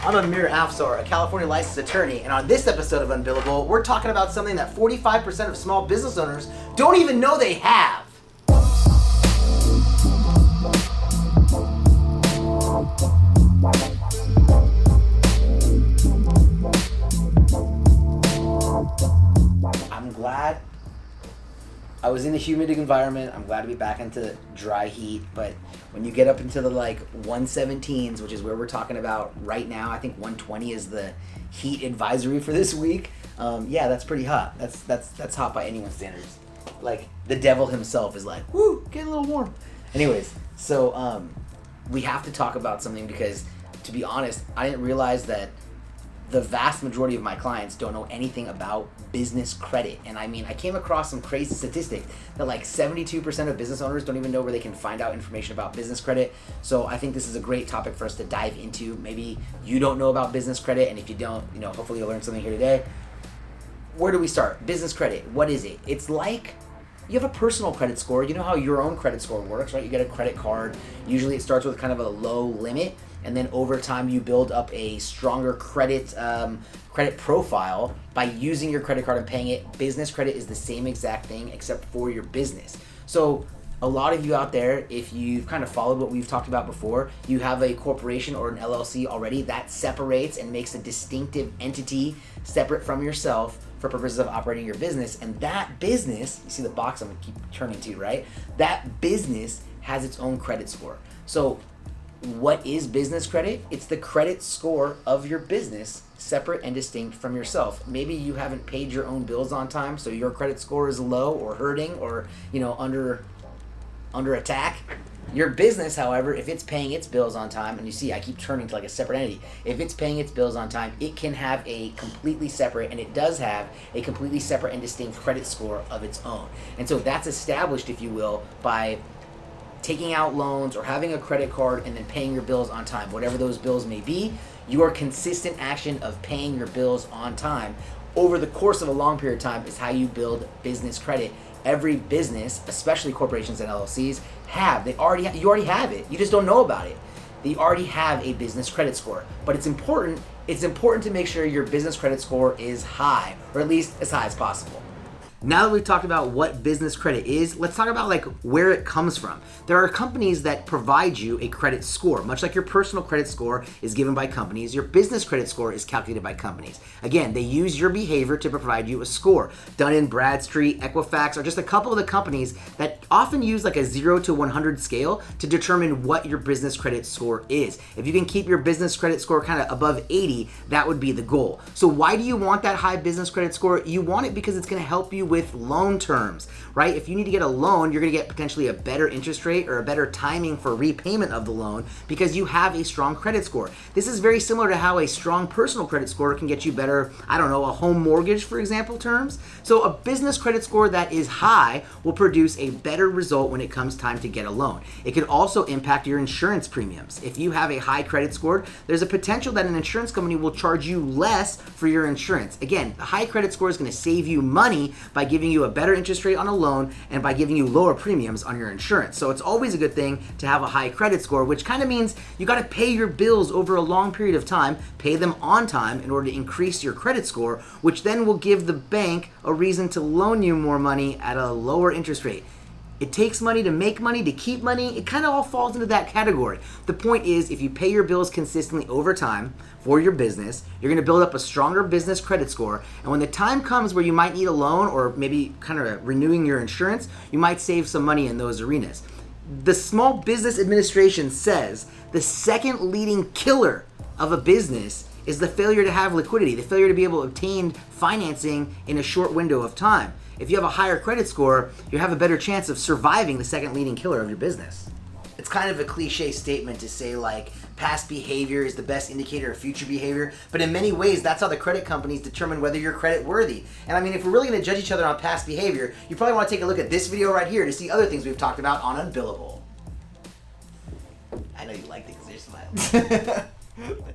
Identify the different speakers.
Speaker 1: I'm Amir Afsar, a California licensed attorney, and on this episode of Unbillable, we're talking about something that 45% of small business owners don't even know they have. I'm glad I was in a humid environment. I'm glad to be back into dry heat, but when you get up into the 117s, which is where we're talking about right now, I think 120 is the heat advisory for this week. Yeah, that's pretty hot. That's hot by anyone's standards. Like the devil himself is like, woo, get a little warm. Anyways, so we have to talk about something because, to be honest, I didn't realize that the vast majority of my clients don't know anything about business credit. And I mean, I came across some crazy statistic that 72% of business owners don't even know where they can find out information about business credit. So I think this is a great topic for us to dive into. Maybe you don't know about business credit, and if you don't, hopefully you'll learn something here today. Where do we start? Business credit, what is it? It's like you have a personal credit score. You know how your own credit score works, right? You get a credit card. Usually it starts with kind of a low limit, and then over time you build up a stronger credit profile by using your credit card and paying it. Business credit is the same exact thing except for your business. So a lot of you out there, if you've kind of followed what we've talked about before, you have a corporation or an LLC already that separates and makes a distinctive entity separate from yourself for purposes of operating your business. And that business, you see the box I'm gonna keep turning to, right? That business has its own credit score. So what is business credit? It's the credit score of your business, separate and distinct from yourself. Maybe you haven't paid your own bills on time, so your credit score is low or hurting or under attack. Your business, however, if it's paying its bills on time, and you see I keep turning to a separate entity, if it's paying its bills on time, it can have a completely separate, and it does have a completely separate and distinct credit score of its own. And so that's established, if you will, by taking out loans or having a credit card and then paying your bills on time, whatever those bills may be. Your consistent action of paying your bills on time over the course of a long period of time is how you build business credit. Every business, especially corporations and LLCs, you already have it. You just don't know about it. You already have a business credit score. But it's important to make sure your business credit score is high, or at least as high as possible. Now that we've talked about what business credit is, let's talk about where it comes from. There are companies that provide you a credit score. Much like your personal credit score is given by companies, your business credit score is calculated by companies. Again, they use your behavior to provide you a score. Dun & Bradstreet, Equifax are just a couple of the companies that often use a 0 to 100 scale to determine what your business credit score is. If you can keep your business credit score kind of above 80, that would be the goal. So why do you want that high business credit score? You want it because it's going to help you with loan terms, right? If you need to get a loan, you're going to get potentially a better interest rate or a better timing for repayment of the loan because you have a strong credit score. This is very similar to how a strong personal credit score can get you better, a home mortgage, for example, terms. So a business credit score that is high will produce a better result when it comes time to get a loan. It could also impact your insurance premiums. If you have a high credit score, there's a potential that an insurance company will charge you less for your insurance. Again, the high credit score is going to save you money by giving you a better interest rate on a loan and by giving you lower premiums on your insurance. So it's always a good thing to have a high credit score, which kind of means you got to pay your bills over a long period of time, pay them on time in order to increase your credit score, which then will give the bank a reason to loan you more money at a lower interest rate. It takes money to make money, to keep money. It kind of all falls into that category. The point is, if you pay your bills consistently over time for your business, you're going to build up a stronger business credit score. And when the time comes where you might need a loan or maybe kind of renewing your insurance, you might save some money in those arenas. The Small Business Administration says the second leading killer of a business is the failure to have liquidity, the failure to be able to obtain financing in a short window of time. If you have a higher credit score, you have a better chance of surviving the second leading killer of your business. It's kind of a cliche statement to say past behavior is the best indicator of future behavior, but in many ways that's how the credit companies determine whether you're credit worthy. And if we're really going to judge each other on past behavior, you probably want to take a look at this video right here to see other things we've talked about on Unbillable. I know you liked it because you're smiling.